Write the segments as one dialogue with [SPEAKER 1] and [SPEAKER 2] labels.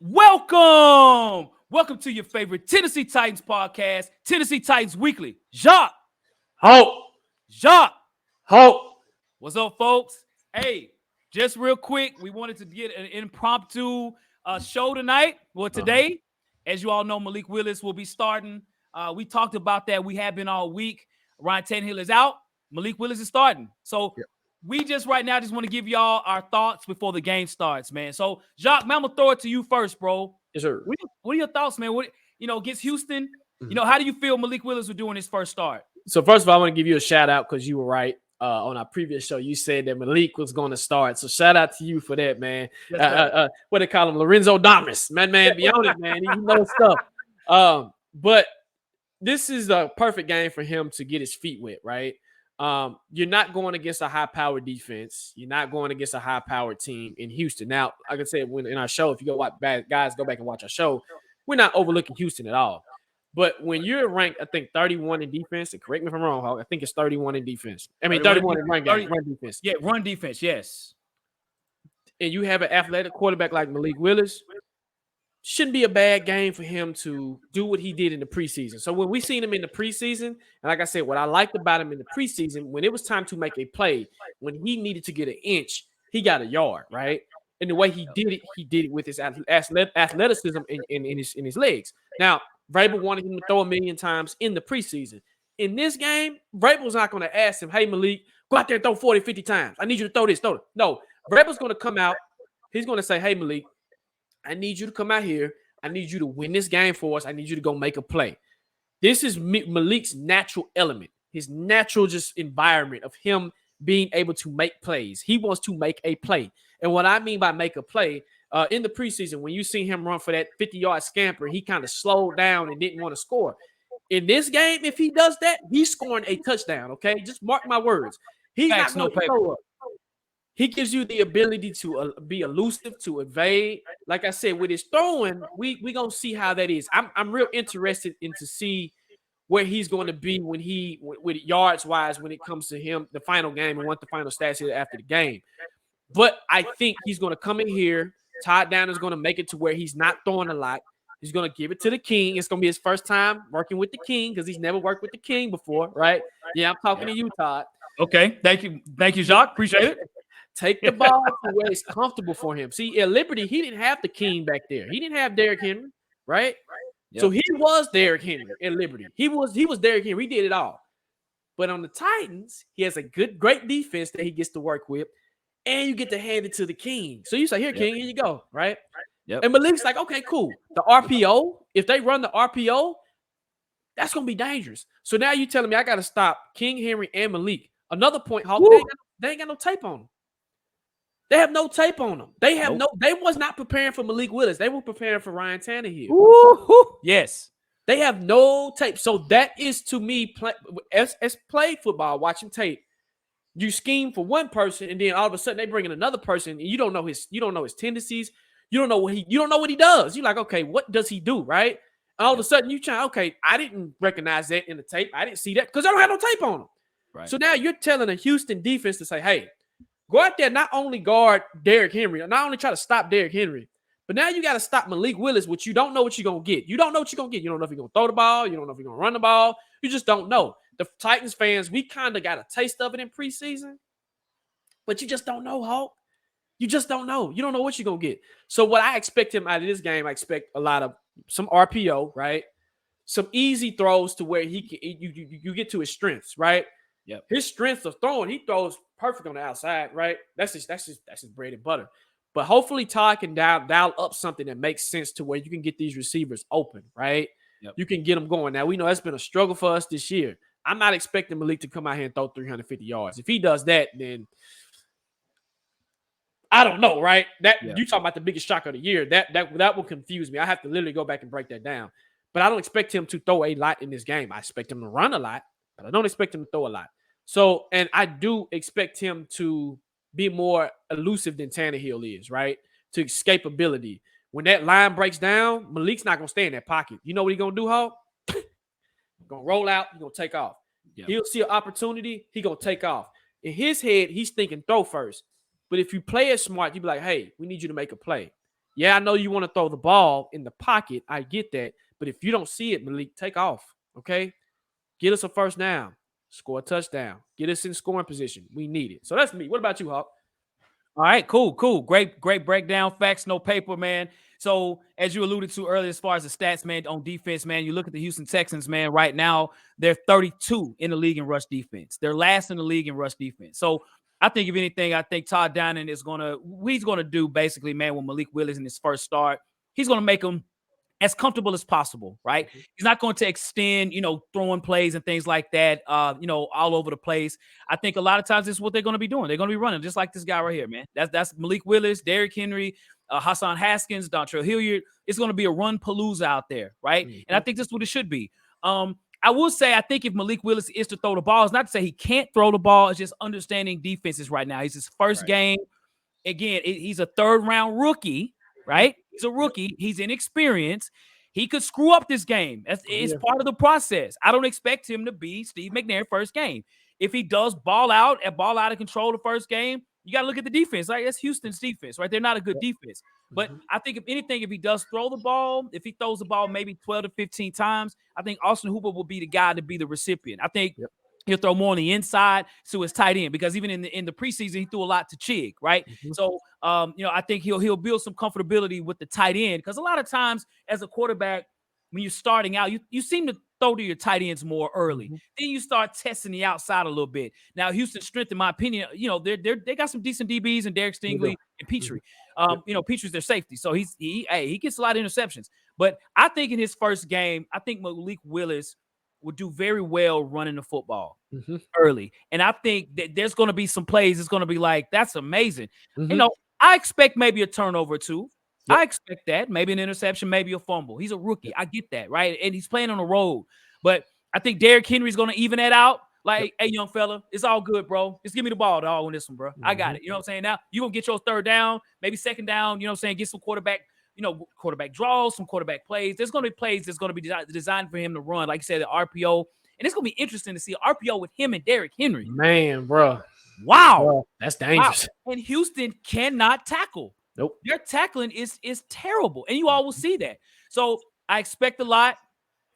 [SPEAKER 1] Welcome to your favorite Tennessee Titans podcast, Tennessee Titans Weekly.
[SPEAKER 2] Hope,
[SPEAKER 1] Jacques,
[SPEAKER 2] hope.
[SPEAKER 1] what's up, folks? Hey, just real quick, we wanted to get an impromptu show tonight. Well, today, as you all know, Malik Willis will be starting. We talked about that. We have been all week. Ryan Tannehill is out. Malik Willis is starting. So we just right now just want to give y'all our thoughts before the game starts, man. So, Jacques, man, I'm gonna throw it to you first, bro.
[SPEAKER 2] Yes, sir.
[SPEAKER 1] What are your thoughts, man? What against Houston? How do you feel Malik Willis was doing his first start?
[SPEAKER 2] So first of all, I want to give you a shout out because you were right on our previous show. You said that Malik was going to start. So shout out to you for that, man. What they call him, Lorenzo Damas, man, be on it, man. You know stuff. But this is a perfect game for him to get his feet wet, right? You're not going against a high-powered defense. You're not going against a high-powered team in Houston. Now, like I said, in our show, if you go watch, guys, go back and watch our show, we're not overlooking Houston at all. But when you're ranked, I think 31 in defense, and correct me if I'm wrong, Hawk, I think it's 31 in defense. I mean, 31 in run defense.
[SPEAKER 1] Yeah, run defense, yes.
[SPEAKER 2] And you have an athletic quarterback like Malik Willis, shouldn't be a bad game for him to do what he did in the preseason. So when we seen him in the preseason, and like I said, what I liked about him in the preseason, when it was time to make a play, when he needed to get an inch, he got a yard, right? And the way he did it with his athleticism in his legs. Now, Vrabel wanted him to throw a million times in the preseason. In this game, Vrabel's not going to ask him, hey, Malik, go out there and throw 40, 50 times. I need you to throw this, throw it. No, Vrabel's going to come out. He's going to say, hey, Malik, I need you to come out here. I need you to win this game for us. I need you to go make a play. This is Malik's natural element, his natural just environment of him being able to make plays. He wants to make a play. And what I mean by make a play, in the preseason, when you see him run for that 50-yard scamper, he kind of slowed down and didn't want to score. In this game, if he does that, he's scoring a touchdown, okay? Just mark my words. He's not going to throw up. He gives you the ability to be elusive, to evade. Like I said, with his throwing, we going to see how that is. I'm real interested in to see where he's going to be with yards-wise when it comes to him, the final game, and what the final stats is after the game. But I think he's going to come in here. Todd Downer is going to make it to where he's not throwing a lot. He's going to give it to the king. It's going to be his first time working with the king because he's never worked with the king before, right? Yeah, I'm talking to you, Todd.
[SPEAKER 1] Okay, thank you, Jacques. Appreciate it.
[SPEAKER 2] Take the ball to where it's comfortable for him. See, at Liberty, he didn't have the king back there. He didn't have Derrick Henry, right? Yep. So he was Derrick Henry at Liberty. He was Derrick Henry. He did it all. But on the Titans, he has a great defense that he gets to work with. And you get to hand it to the king. So you say, here, king, here you go, right? Yep. And Malik's like, okay, cool. The RPO, if they run the RPO, that's going to be dangerous. So now you're telling me I got to stop King Henry and Malik. Another point, Hawk, they ain't got no tape on them. They have no tape on them. They have they was not preparing for Malik Willis. They were preparing for Ryan Tannehill.
[SPEAKER 1] Woo-hoo. Yes.
[SPEAKER 2] They have no tape. So that is, to me, as play football, watching tape. You scheme for one person, and then all of a sudden they bring in another person, and you don't know his tendencies. You don't know what he does. You're like, okay, what does he do, right? All of a sudden you try, okay, I didn't recognize that in the tape. I didn't see that because I don't have no tape on him. Right. So now you're telling a Houston defense to say, hey, go out there, not only guard Derrick Henry, not only try to stop Derrick Henry, but now you got to stop Malik Willis, which you don't know what you're going to get. You don't know what you're going to get. You don't know if you're going to throw the ball. You don't know if you're going to run the ball. You just don't know. The Titans fans, we kind of got a taste of it in preseason, but you just don't know, Hawk. You just don't know. You don't know what you're going to get. So what I expect him out of this game, I expect a lot of some RPO, right? Some easy throws to where he can you get to his strengths, right? Yeah. His strengths of throwing, he throws perfect on the outside, right? That's his bread and butter. But hopefully Todd can dial up something that makes sense to where you can get these receivers open, right? Yep. You can get them going. Now, we know that's been a struggle for us this year. I'm not expecting Malik to come out here and throw 350 yards. If he does that, then I don't know, right? You talking about the biggest shock of the year. That will confuse me. I have to literally go back and break that down. But I don't expect him to throw a lot in this game. I expect him to run a lot, but I don't expect him to throw a lot. So, and I do expect him to be more elusive than Tannehill is, right? To escapability. When that line breaks down, Malik's not going to stay in that pocket. You know what he's going to do, Hawk? Going to roll out. He's going to take off. Yep. He'll see an opportunity. He's going to take off. In his head, he's thinking throw first. But if you play it smart, you be like, hey, we need you to make a play. Yeah, I know you want to throw the ball in the pocket. I get that. But if you don't see it, Malik, take off. Okay? Get us a first down. Score a touchdown. Get us in scoring position. We need it. So that's me. What about you, Hawk?
[SPEAKER 1] All right, cool. Great breakdown. Facts, no paper, man. So, as you alluded to earlier, as far as the stats, man, on defense, man, you look at the Houston Texans, man, right now, they're 32 in the league in rush defense. They're last in the league in rush defense. So, I think, if anything, I think Todd Downing is he's going to do basically, man, with Malik Willis in his first start, he's going to make him as comfortable as possible, right? He's not going to extend, throwing plays and things like that, all over the place. I think a lot of times this is what they're going to be doing. They're going to be running just like this guy right here, man. That's Malik Willis, Derrick Henry, Hassan Haskins, Dontrell Hilliard. It's going to be a run palooza out there, right? And I think that's what it should be. I will say, I think if Malik Willis is to throw the ball, it's not to say he can't throw the ball. It's just understanding defenses right now. He's his first game. Again, he's a third-round rookie, right? He's a rookie. He's inexperienced. He could screw up this game. It's part of the process. I don't expect him to be Steve McNair first game. If he does ball out of control the first game, you got to look at the defense. Like, that's Houston's defense, right? They're not a good defense. But I think, if anything, if he does throw the ball, if he throws the ball maybe 12 to 15 times, I think Austin Hooper will be the guy to be the recipient. I think he'll throw more on the inside to his tight end, because even in the preseason, he threw a lot to Chig, right? So, I think he'll build some comfortability with the tight end, because a lot of times as a quarterback, when you're starting out, you seem to throw to your tight ends more early. Then you start testing the outside a little bit. Now, Houston's strength, in my opinion, they got some decent DBs in Derek Stingley and Petrie. Petrie's their safety, so he gets a lot of interceptions. But I think in his first game, I think Malik Willis would do very well running the football early. And I think that there's going to be some plays. It's going to be like, that's amazing. I expect maybe a turnover too. I expect that. Maybe an interception, maybe a fumble. He's a rookie. I get that, right? And he's playing on the road. But I think Derrick Henry's going to even that out. Like, hey, young fella, it's all good, bro. Just give me the ball, dog, on this one, bro. I got it. You know what I'm saying? Now, you're going to get your third down, maybe second down, you know what I'm saying? Get some quarterback draws, some quarterback plays. There's going to be plays that's going to be designed for him to run, like you said, the RPO. And it's going to be interesting to see an RPO with him and Derrick Henry.
[SPEAKER 2] Man, bro.
[SPEAKER 1] Wow.
[SPEAKER 2] Bro, that's dangerous.
[SPEAKER 1] Wow. And Houston cannot tackle.
[SPEAKER 2] Nope.
[SPEAKER 1] Their tackling is terrible, and you all will see that. So I expect a lot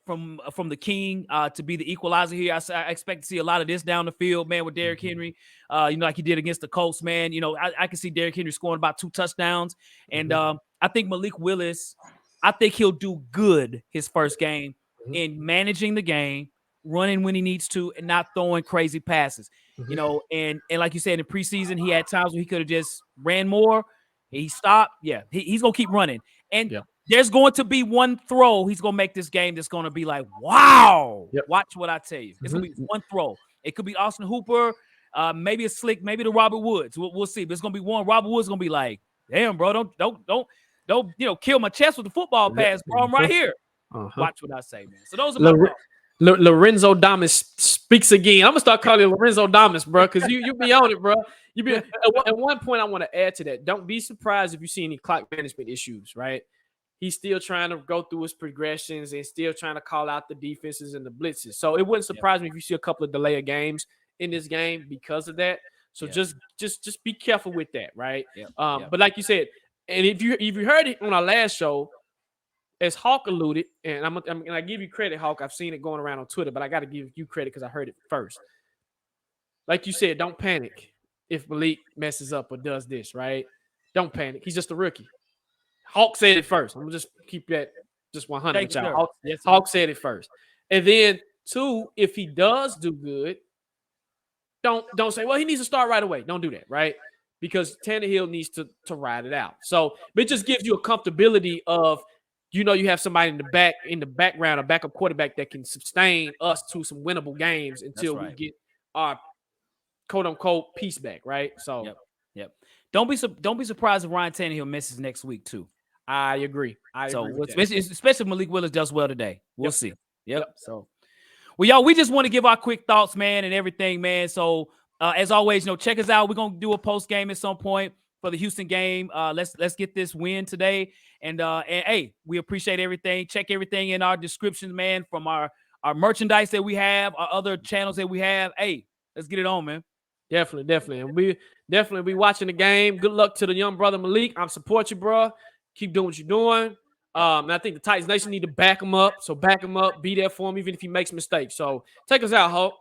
[SPEAKER 1] from the King to be the equalizer here. I expect to see a lot of this down the field, man, with Derrick Henry, like he did against the Colts, man. I can see Derrick Henry scoring about 2 touchdowns. And I think Malik Willis, I think he'll do good his first game in managing the game, running when he needs to, and not throwing crazy passes. And like you said, in preseason, he had times where he could have just ran more. He stopped. Yeah, he's going to keep running. And there's going to be one throw he's going to make this game that's going to be like, wow. Watch what I tell you. It's going to be one throw. It could be Austin Hooper, maybe a slick, maybe the Robert Woods. We'll see. But it's going to be one. Robert Woods going to be like, damn, bro, don't kill my chest with the football pass, bro. I'm right here. Watch what I say, man. So those are my thoughts.
[SPEAKER 2] Lorenzo Damas speaks again. I'm gonna start calling you Lorenzo Damas, bro, because you be on it, bro. You be at one point. I want to add to that. Don't be surprised if you see any clock management issues. Right? He's still trying to go through his progressions and still trying to call out the defenses and the blitzes. So it wouldn't surprise me if you see a couple of delay of games in this game because of that. So just be careful with that, right? But like you said, and if you heard it on our last show, as Hawk alluded, and I give you credit, Hawk. I've seen it going around on Twitter, but I got to give you credit because I heard it first. Like you said, don't panic if Malik messes up or does this, right? Don't panic. He's just a rookie. Hawk said it first. I'm going to just keep that just 100 with y'all. Hawk said it first. And then, 2, if he does do good, don't say, well, he needs to start right away. Don't do that, right? Because Tannehill needs to ride it out. So it just gives you a comfortability of, you have somebody in the background, a backup quarterback that can sustain us to some winnable games until we get our quote unquote piece back, right? So,
[SPEAKER 1] Don't be surprised if Ryan Tannehill misses next week too.
[SPEAKER 2] I agree.
[SPEAKER 1] Especially if Malik Willis does well today. We'll see. So, well, y'all, we just want to give our quick thoughts, man, and everything, man. So, as always, check us out. We're gonna do a post game at some point for the Houston game. Let's get this win today. And hey, we appreciate everything. Check everything in our descriptions, man, from our merchandise that we have, our other channels that we have. Hey, let's get it on, man.
[SPEAKER 2] Definitely. And we definitely be watching the game. Good luck to the young brother Malik. I'm support you, bro. Keep doing what you're doing. And I think the Titans Nation need to back him up. So back him up, be there for him, even if he makes mistakes. So take us out, Hulk.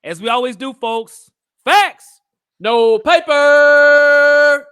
[SPEAKER 1] As we always do, folks. Facts.
[SPEAKER 2] No paper.